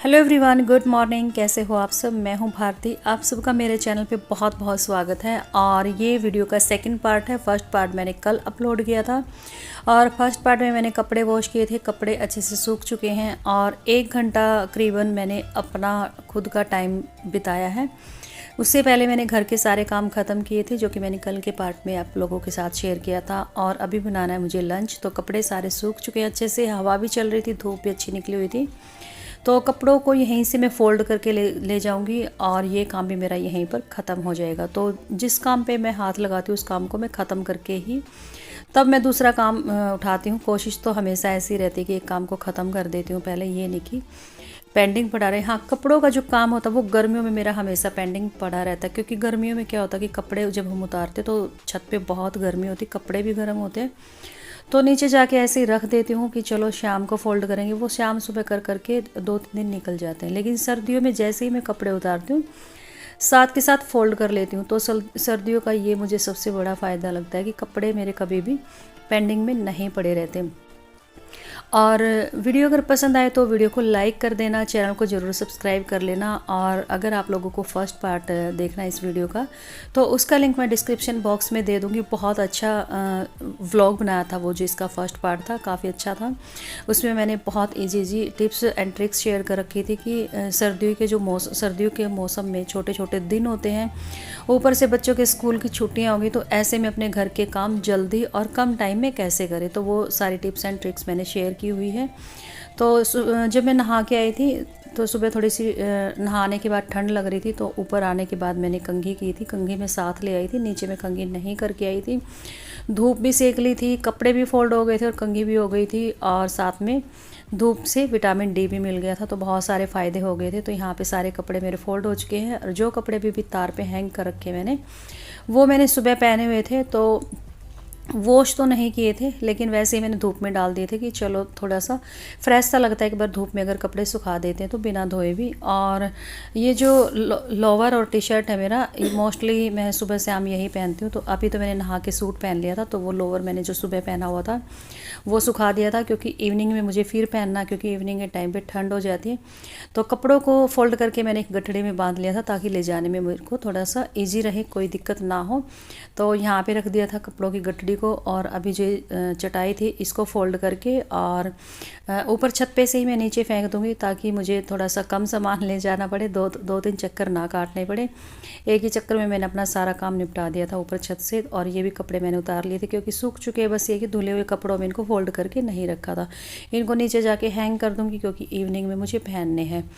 Hello everyone, good morning. कैसे हो आप सब? मैं हूं भारती। आप सबका मेरे चैनल पे बहुत बहुत स्वागत है। और ये वीडियो का सेकंड पार्ट है। फर्स्ट पार्ट मैंने कल अपलोड किया था और फर्स्ट पार्ट में मैंने कपड़े वॉश किए थे। कपड़े अच्छे से सूख चुके हैं और 1 घंटा करीबन मैंने अपना खुद का टाइम बिताया है। उससे पहले मैंने घर के सारे काम ख़त्म किए थे, जो कि मैंने कल के पार्ट में आप लोगों के साथ शेयर किया था। और अभी बनाना है मुझे लंच। तो कपड़े सारे सूख चुके हैं अच्छे से, हवा भी चल रही थी, धूप भी अच्छी निकली हुई थी। तो कपड़ों को यहीं से मैं फ़ोल्ड करके ले जाऊंगी और ये काम भी मेरा यहीं पर ख़त्म हो जाएगा। तो जिस काम पे मैं हाथ लगाती हूँ उस काम को मैं ख़त्म करके ही तब मैं दूसरा काम उठाती हूँ। कोशिश तो हमेशा ऐसी रहती है कि एक काम को ख़त्म कर देती हूँ पहले, ये नहीं कि पेंडिंग पड़ा रहे। हाँ, कपड़ों का जो काम होता है वो गर्मियों में मेरा हमेशा पेंडिंग पड़ा रहता है, क्योंकि गर्मियों में क्या होता है कि कपड़े जब हम उतारते तो छत पे बहुत गर्मी होती, कपड़े भी गर्म होते हैं। तो नीचे जाके ऐसे ही रख देती हूँ कि चलो शाम को फोल्ड करेंगे। वो शाम सुबह कर करके 2-3 दिन निकल जाते हैं। लेकिन सर्दियों में जैसे ही मैं कपड़े उतारती हूँ साथ के साथ फोल्ड कर लेती हूँ। तो सर्दियों का ये मुझे सबसे बड़ा फ़ायदा लगता है कि कपड़े मेरे कभी भी पेंडिंग में नहीं पड़े रहते। और वीडियो अगर पसंद आए तो वीडियो को लाइक कर देना, चैनल को ज़रूर सब्सक्राइब कर लेना। और अगर आप लोगों को फर्स्ट पार्ट देखना है इस वीडियो का तो उसका लिंक मैं डिस्क्रिप्शन बॉक्स में दे दूँगी। बहुत अच्छा व्लॉग बनाया था वो, जो इसका फर्स्ट पार्ट था, काफ़ी अच्छा था। उसमें मैंने बहुत easy tips and tricks share कर रखी थी कि सर्दियों के मौसम में छोटे छोटे दिन होते हैं, ऊपर से बच्चों के स्कूल की छुट्टियां होंगी, तो ऐसे में अपने घर के काम जल्दी और कम टाइम में कैसे करें। तो वो सारी टिप्स एंड ट्रिक्स मैंने शेयर की हुई है। तो जब मैं नहा के आई थी तो सुबह थोड़ी सी नहाने के बाद ठंड लग रही थी, तो ऊपर आने के बाद मैंने कंघी की थी। कंघी में साथ ले आई थी, नीचे में कंघी नहीं करके आई थी। धूप भी सेक ली थी, कपड़े भी फोल्ड हो गए थे और कंघी भी हो गई थी, और साथ में धूप से विटामिन डी भी मिल गया था। तो बहुत सारे फ़ायदे हो गए थे। तो यहाँ पे सारे कपड़े मेरे फोल्ड हो चुके हैं। और जो कपड़े भी तार पे हैंग कर रखे मैंने, वो मैंने सुबह पहने हुए थे। तो वॉश तो नहीं किए थे, लेकिन वैसे ही मैंने धूप में डाल दिए थे कि चलो थोड़ा सा फ्रेश सा लगता है। एक बार धूप में अगर कपड़े सुखा देते हैं तो बिना धोए भी। और ये जो लोवर और टी शर्ट है मेरा, मोस्टली मैं सुबह शाम यही पहनती हूँ। तो अभी तो मैंने नहा के सूट पहन लिया था, तो वो लोवर मैंने जो सुबह पहना हुआ था वो सुखा दिया था, क्योंकि इवनिंग में मुझे फिर पहनना, क्योंकि इवनिंग के टाइम पे ठंड हो जाती है। तो कपड़ों को फोल्ड करके मैंने एक गठड़ी में बांध लिया था, ताकि ले जाने में मेरे को थोड़ा सा ईजी रहे, कोई दिक्कत ना हो। तो यहाँ पे रख दिया था कपड़ों की गठड़ी को। और अभी जो चटाई थी इसको फोल्ड करके और ऊपर छत पे से ही मैं नीचे फेंक दूँगी, ताकि मुझे थोड़ा सा कम सामान ले जाना पड़े, 2-3 चक्कर ना काटने पड़े। एक ही चक्कर में मैंने अपना सारा काम निपटा दिया था ऊपर छत से। और ये भी कपड़े मैंने उतार लिए थे, क्योंकि सूख चुके हैं। बस ये कि धुले हुए कपड़ों में इनको फोल्ड करके नहीं रखा था। इनको नीचे जाके हैंग कर दूँगी, क्योंकि इवनिंग में मुझे पहनने हैं।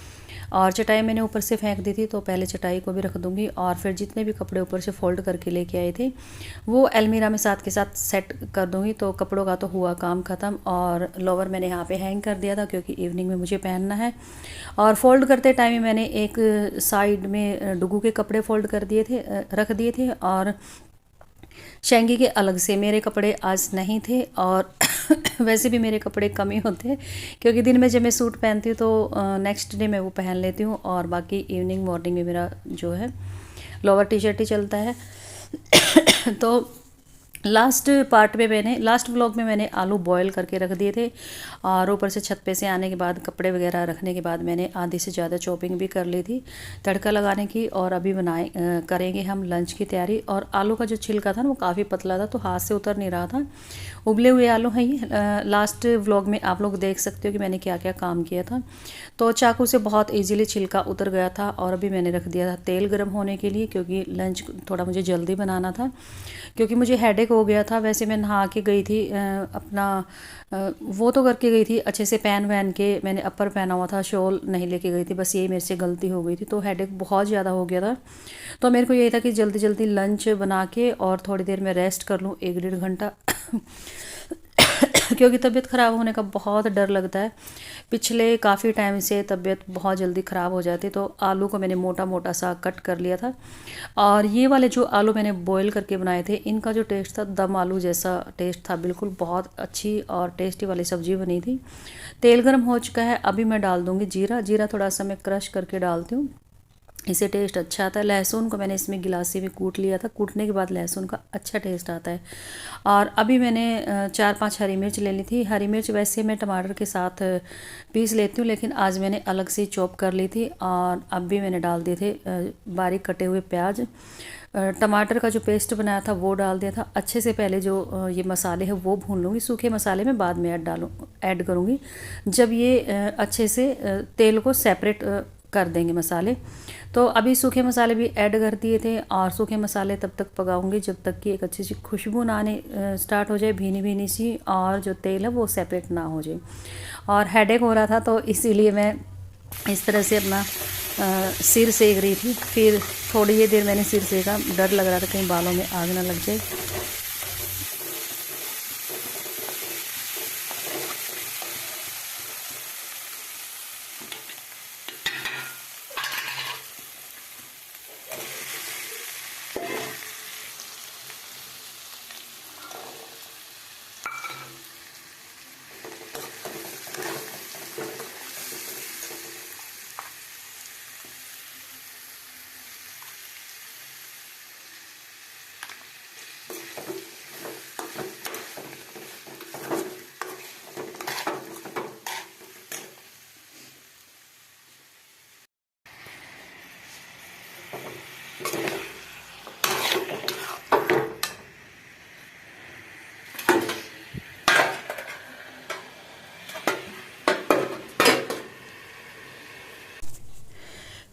और चटाई मैंने ऊपर से फेंक दी थी, तो पहले चटाई को भी रख दूँगी। और फिर जितने भी कपड़े ऊपर से फोल्ड करके लेके आए थे वो अलमीरा में साथ के साथ सेट कर दूँगी। तो कपड़ों का तो हुआ काम ख़त्म। और लोवर मैंने यहाँ पे हैंग कर दिया था, क्योंकि इवनिंग में मुझे पहनना है। और फोल्ड करते टाइम मैंने एक साइड में डुगू के कपड़े फोल्ड कर दिए थे, रख दिए थे। और शेंगी के अलग से मेरे कपड़े आज नहीं थे। और वैसे भी मेरे कपड़े कम ही होते हैं, क्योंकि दिन में जब मैं सूट पहनती हूँ तो नेक्स्ट डे मैं वो पहन लेती हूँ। और बाकी इवनिंग मॉर्निंग में मेरा जो है लोअर टी शर्ट ही चलता है। तो लास्ट व्लॉग में मैंने आलू बॉयल करके रख दिए थे। और ऊपर से छत पे से आने के बाद कपड़े वगैरह रखने के बाद मैंने आधी से ज़्यादा चॉपिंग भी कर ली थी तड़का लगाने की। और अभी करेंगे हम लंच की तैयारी। और आलू का जो छिलका था ना वो काफ़ी पतला था, तो हाथ से उतर नहीं रहा था। उबले हुए आलू हैं ये। लास्ट व्लॉग में आप लोग देख सकते हो कि मैंने क्या क्या काम किया था। तो चाकू से बहुत ईजीली छिलका उतर गया था। और अभी मैंने रख दिया था तेल गर्म होने के लिए, क्योंकि लंच थोड़ा मुझे जल्दी बनाना था, क्योंकि मुझे हेडेक हो गया था। वैसे मैं नहा के गई थी, अपना वो तो करके गई थी अच्छे से, पहन वहन के मैंने अपर पहना हुआ था, शॉल नहीं लेके गई थी। बस यही मेरे से गलती हो गई थी, तो हेडेक बहुत ज़्यादा हो गया था। तो मेरे को यही था कि जल्दी जल्दी लंच बना के और थोड़ी देर में रेस्ट कर लूँ, 1-1.5 घंटा। क्योंकि तबीयत ख़राब होने का बहुत डर लगता है। पिछले काफ़ी टाइम से तबीयत बहुत जल्दी ख़राब हो जाती। तो आलू को मैंने मोटा मोटा सा कट कर लिया था। और ये वाले जो आलू मैंने बॉईल करके बनाए थे, इनका जो टेस्ट था दम आलू जैसा टेस्ट था, बिल्कुल बहुत अच्छी और टेस्टी वाली सब्ज़ी बनी थी। तेल गर्म हो चुका है, अभी मैं डाल दूँगी जीरा। जीरा थोड़ा सा मैं क्रश करके डालती हूँ। इससे टेस्ट अच्छा आता है। लहसुन को मैंने इसमें गिलासी में कूट लिया था, कूटने के बाद लहसुन का अच्छा टेस्ट आता है। और अभी मैंने 4-5 हरी मिर्च ले ली थी। हरी मिर्च वैसे मैं टमाटर के साथ पीस लेती हूँ, लेकिन आज मैंने अलग से चॉप कर ली थी। और अब भी मैंने डाल दिए थे बारीक कटे हुए प्याज। टमाटर का जो पेस्ट बनाया था वो डाल दिया था। अच्छे से पहले जो ये मसाले हैं वो भून लूँगी। सूखे मसाले मैं बाद में ऐड करूँगी जब ये अच्छे से तेल को सेपरेट कर देंगे मसाले। तो अभी सूखे मसाले भी ऐड कर दिए थे, और सूखे मसाले तब तक पकाऊंगी जब तक कि एक अच्छी सी खुशबू ना आने स्टार्ट हो जाए, भीनी भीनी सी, और जो तेल है वो सेपरेट ना हो जाए। और हेडेक हो रहा था तो इसीलिए मैं इस तरह से अपना सिर सेक रही थी। फिर थोड़ी ही देर मैंने सिर सेका, डर लग रहा था कहीं बालों में आग ना लग जाए।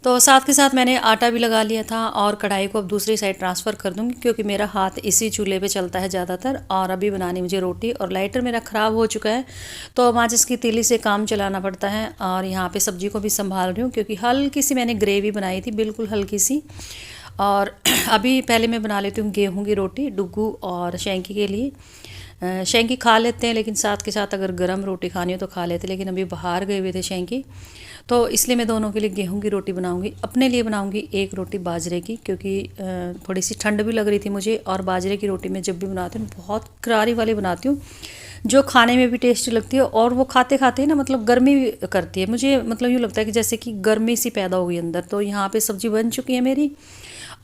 तो साथ के साथ मैंने आटा भी लगा लिया था, और कढ़ाई को अब दूसरी साइड ट्रांसफ़र कर दूंगी क्योंकि मेरा हाथ इसी चूल्हे पे चलता है ज़्यादातर। और अभी बनानी मुझे रोटी, और लाइटर मेरा ख़राब हो चुका है तो माचिस की तीली से काम चलाना पड़ता है। और यहाँ पे सब्ज़ी को भी संभाल रही हूँ क्योंकि हल्की सी मैंने ग्रेवी बनाई थी, बिल्कुल हल्की सी। और अभी पहले मैं बना लेती हूँ गेहूँ की रोटी डुग्गू और शैंकी के लिए। शैंकी खा लेते हैं, लेकिन साथ के साथ अगर गरम रोटी खानी हो तो खा लेते हैं, लेकिन अभी बाहर गए हुए थे शैंकी, तो इसलिए मैं दोनों के लिए गेहूं की रोटी बनाऊंगी। अपने लिए बनाऊंगी एक रोटी बाजरे की, क्योंकि थोड़ी सी ठंड भी लग रही थी मुझे। और बाजरे की रोटी मैं जब भी बनाती हूँ बहुत करारी वाली बनाती हूँ, जो खाने में भी टेस्टी लगती है, और वो खाते खाते ना मतलब गर्मी भी करती है मुझे। मतलब यूँ लगता है कि जैसे कि गर्मी सी पैदा हो गई अंदर। तो यहाँ पे सब्ज़ी बन चुकी है मेरी,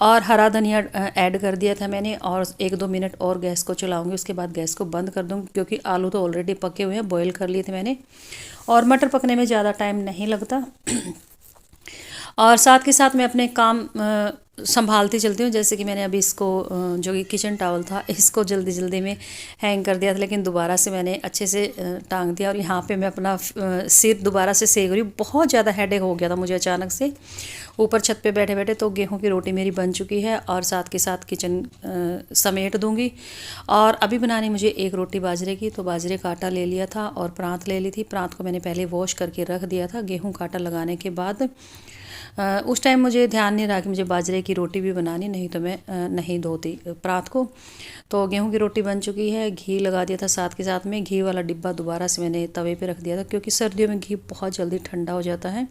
और हरा धनिया ऐड कर दिया था मैंने। और 1-2 मिनट और गैस को चलाऊंगी, उसके बाद गैस को बंद कर दूँगी क्योंकि आलू तो ऑलरेडी पके हुए हैं, बॉईल कर लिए थे मैंने, और मटर पकने में ज़्यादा टाइम नहीं लगता। और साथ के साथ मैं अपने काम संभालती चलती हूँ। जैसे कि मैंने अभी इसको जो कि किचन टॉवल था इसको जल्दी जल्दी में हैंग कर दिया था, लेकिन दोबारा से मैंने अच्छे से टांग दिया। और यहाँ पे मैं अपना सिर दोबारा से सेक रही हूँ। बहुत ज़्यादा हेडेक हो गया था मुझे अचानक से ऊपर छत पे बैठे बैठे। तो गेहूं की रोटी मेरी बन चुकी है, और साथ के साथ किचन समेट दूंगी। और अभी बनानी मुझे एक रोटी बाजरे की। तो बाजरे का आटा ले लिया था और प्रांत ले ली थी। प्रांत को मैंने पहले वॉश करके रख दिया था गेहूं का आटा लगाने के बाद। उस टाइम मुझे ध्यान नहीं रहा कि मुझे बाजरे की रोटी भी बनानी, नहीं तो मैं नहीं धोती प्रात को। तो गेहूं की रोटी बन चुकी है। घी लगा दिया था साथ के साथ में। घी वाला डिब्बा दोबारा से मैंने तवे पे रख दिया था क्योंकि सर्दियों में घी बहुत जल्दी ठंडा हो जाता है।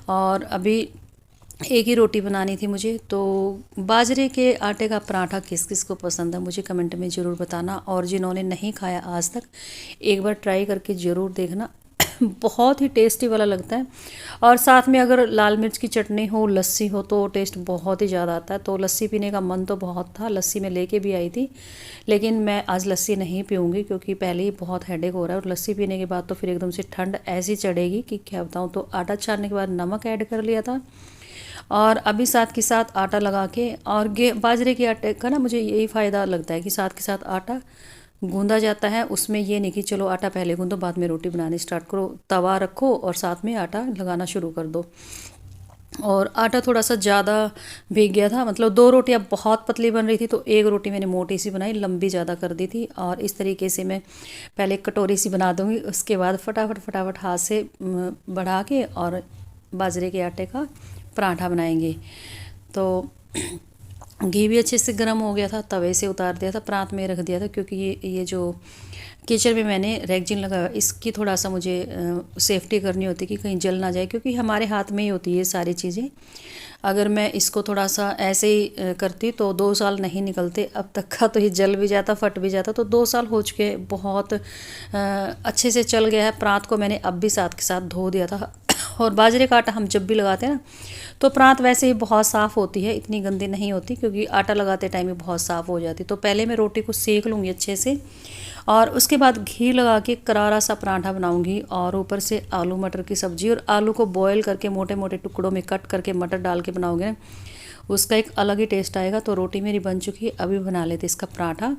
और अभी एक ही रोटी बनानी थी मुझे। तो बाजरे के आटे का पराठा किस किस को पसंद है मुझे कमेंट में ज़रूर बताना, और जिन्होंने नहीं खाया आज तक एक बार ट्राई करके ज़रूर देखना। बहुत ही टेस्टी वाला लगता है। और साथ में अगर लाल मिर्च की चटनी हो, लस्सी हो, तो टेस्ट बहुत ही ज़्यादा आता है। तो लस्सी पीने का मन तो बहुत था, लस्सी मैं लेके भी आई थी, लेकिन मैं आज लस्सी नहीं पीऊँगी क्योंकि पहले ही बहुत हेडेक हो रहा है। और लस्सी पीने के बाद तो फिर एकदम से ठंड ऐसी चढ़ेगी कि क्या बताऊँ। तो आटा छानने के बाद नमक ऐड कर लिया था, और अभी साथ के साथ आटा लगा के। और बाजरे के आटे का ना मुझे यही फ़ायदा लगता है कि साथ के साथ आटा गूंदा जाता है। उसमें ये नहीं कि चलो आटा पहले गूंदो बाद में रोटी बनानी स्टार्ट करो। तवा रखो और साथ में आटा लगाना शुरू कर दो। और आटा थोड़ा सा ज़्यादा भीग गया था, मतलब 2 रोटियां बहुत पतली बन रही थी, तो एक रोटी मैंने मोटी सी बनाई, लंबी ज़्यादा कर दी थी। और इस तरीके से मैं पहले कटोरी सी बना दूँगी, उसके बाद फटाफट फटाफट हाथ से बढ़ा के और बाजरे के आटे का पराठा बनाएंगे। तो घी भी अच्छे से गर्म हो गया था, तवे से उतार दिया था, प्रांत में रख दिया था क्योंकि ये जो किचन में मैंने रैगजीन लगाया इसकी थोड़ा सा मुझे सेफ्टी करनी होती कि कहीं जल ना जाए, क्योंकि हमारे हाथ में ही होती है ये सारी चीज़ें। अगर मैं इसको थोड़ा सा ऐसे ही करती तो 2 साल नहीं निकलते अब तक का, तो ये जल भी जाता, फट भी जाता। तो 2 साल हो चुके, बहुत अच्छे से चल गया है। प्रांत को मैंने अब भी साथ के साथ धो दिया था और बाजरे का आटा हम जब भी लगाते हैं ना तो प्रांत वैसे ही बहुत साफ़ होती है, इतनी गंदी नहीं होती, क्योंकि आटा लगाते टाइम ही बहुत साफ़ हो जाती। तो पहले मैं रोटी को सेक लूँगी अच्छे से और उसके बाद घी लगा के करारा सा पराठा बनाऊँगी और ऊपर से आलू मटर की सब्ज़ी, और आलू को बॉयल करके मोटे मोटे टुकड़ों में कट करके मटर डाल के बनाओगे ना, उसका एक अलग ही टेस्ट आएगा। तो रोटी मेरी बन चुकी है, अभी बना लेते इसका पराठा,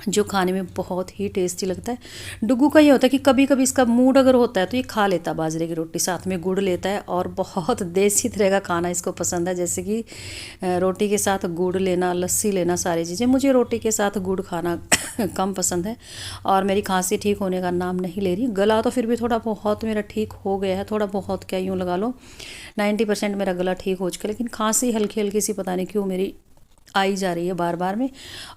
जो खाने में बहुत ही टेस्टी लगता है। डुग्गू का ये होता है कि कभी कभी इसका मूड अगर होता है तो ये खा लेता है बाजरे की रोटी, साथ में गुड़ लेता है, और बहुत देसी तरह का खाना इसको पसंद है, जैसे कि रोटी के साथ गुड़ लेना, लस्सी लेना, सारी चीज़ें। मुझे रोटी के साथ गुड़ खाना कम पसंद है। और मेरी खांसी ठीक होने का नाम नहीं ले रही, गला तो फिर भी थोड़ा बहुत मेरा ठीक हो गया है, थोड़ा बहुत क्या यूँ लगा लो 90% मेरा गला ठीक हो चुका है, लेकिन खांसी हल्की हल्की सी पता नहीं क्यों मेरी आई जा रही है बार बार में।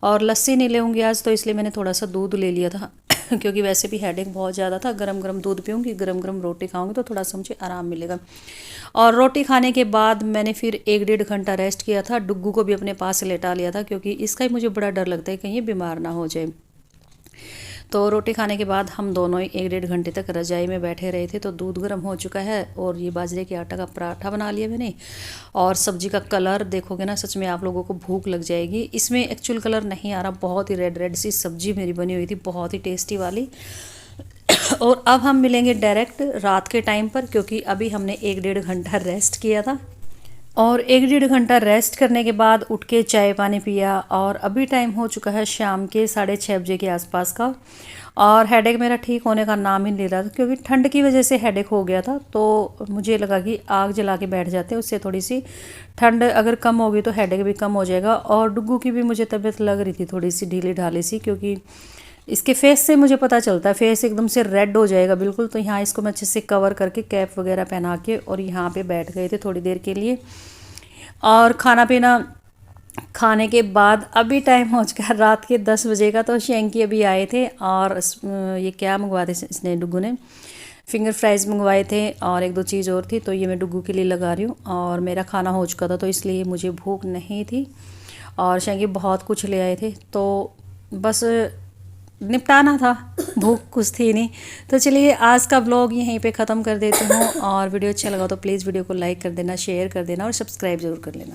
और लस्सी नहीं लेंगी आज, तो इसलिए मैंने थोड़ा सा दूध ले लिया था क्योंकि वैसे भी हेडेक बहुत ज़्यादा था। गरम गरम दूध पीऊँगी, गरम गरम रोटी खाऊंगी तो थोड़ा सा मुझे आराम मिलेगा। और रोटी खाने के बाद मैंने फिर 1-1.5 घंटा रेस्ट किया था, डुग्गू को भी अपने पास लेटा लिया था, क्योंकि इसका ही मुझे बड़ा डर लगता है कहीं ये बीमार ना हो जाए। तो रोटी खाने के बाद हम दोनों ही 1-1.5 घंटे तक रजाई में बैठे रहे थे। तो दूध गर्म हो चुका है और ये बाजरे के आटा का पराठा बना लिया मैंने। और सब्जी का कलर देखोगे ना, सच में आप लोगों को भूख लग जाएगी। इसमें एक्चुअल कलर नहीं आ रहा, बहुत ही रेड रेड सी सब्जी मेरी बनी हुई थी, बहुत ही टेस्टी वाली। और अब हम मिलेंगे डायरेक्ट रात के टाइम पर, क्योंकि अभी हमने 1-1.5 घंटा रेस्ट किया था। और 1-1.5 घंटा रेस्ट करने के बाद उठ के चाय पानी पिया, और अभी टाइम हो चुका है शाम के 6:30 बजे के आसपास का। और हेडेक मेरा ठीक होने का नाम ही नहीं ले रहा था, क्योंकि ठंड की वजह से हेडेक हो गया था। तो मुझे लगा कि आग जला के बैठ जाते हैं, उससे थोड़ी सी ठंड अगर कम होगी तो हेडेक भी कम हो जाएगा। और डुग्गू की भी मुझे तबीयत लग रही थी थोड़ी सी ढीली ढाली सी, क्योंकि इसके फेस से मुझे पता चलता है, फेस एकदम से रेड हो जाएगा बिल्कुल। तो यहाँ इसको मैं अच्छे से कवर करके कैप वगैरह पहना के और यहाँ पे बैठ गए थे थोड़ी देर के लिए। और खाना पीना खाने के बाद अभी टाइम हो चुका है रात के 10 बजे का। तो शेंकी अभी आए थे, और ये क्या मंगवाए थे इसने, डुग्गू ने फिंगर फ्राइज़ मंगवाए थे और 1-2 चीज़ और थी। तो ये मैं डुग्गू के लिए लगा रही हूँ, और मेरा खाना हो चुका था तो इसलिए मुझे भूख नहीं थी। और शेंकी बहुत कुछ ले आए थे, तो बस निपटाना था, भूख कुछ थी नहीं। तो चलिए आज का ब्लॉग यहीं पे ख़त्म कर देती हूँ। और वीडियो अच्छा लगा तो प्लीज़ वीडियो को लाइक कर देना, शेयर कर देना और सब्सक्राइब ज़रूर कर लेना।